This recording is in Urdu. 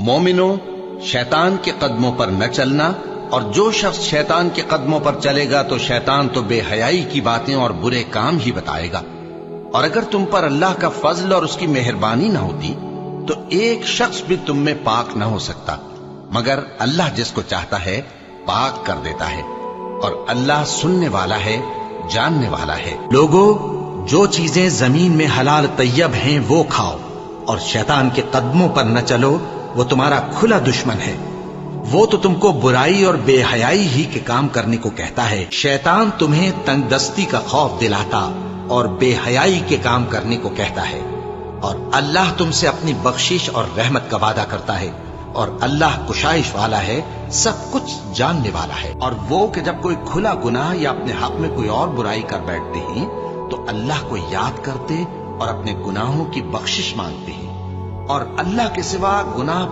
مومنو، شیطان کے قدموں پر نہ چلنا، اور جو شخص شیطان کے قدموں پر چلے گا تو شیطان تو بے حیائی کی باتیں اور برے کام ہی بتائے گا۔ اور اگر تم پر اللہ کا فضل اور اس کی مہربانی نہ ہوتی تو ایک شخص بھی تم میں پاک نہ ہو سکتا، مگر اللہ جس کو چاہتا ہے پاک کر دیتا ہے، اور اللہ سننے والا ہے، جاننے والا ہے۔ لوگو، جو چیزیں زمین میں حلال طیب ہیں وہ کھاؤ، اور شیطان کے قدموں پر نہ چلو، وہ تمہارا کھلا دشمن ہے۔ وہ تو تم کو برائی اور بے حیائی ہی کے کام کرنے کو کہتا ہے۔ شیطان تمہیں تنگ دستی کا خوف دلاتا اور بے حیائی کے کام کرنے کو کہتا ہے، اور اللہ تم سے اپنی بخشش اور رحمت کا وعدہ کرتا ہے، اور اللہ کشائش والا ہے، سب کچھ جاننے والا ہے۔ اور وہ کہ جب کوئی کھلا گناہ یا اپنے حق میں کوئی اور برائی کر بیٹھتے ہیں تو اللہ کو یاد کرتے اور اپنے گناہوں کی بخشش مانگتے ہیں، اور اللہ کے سوا گناہ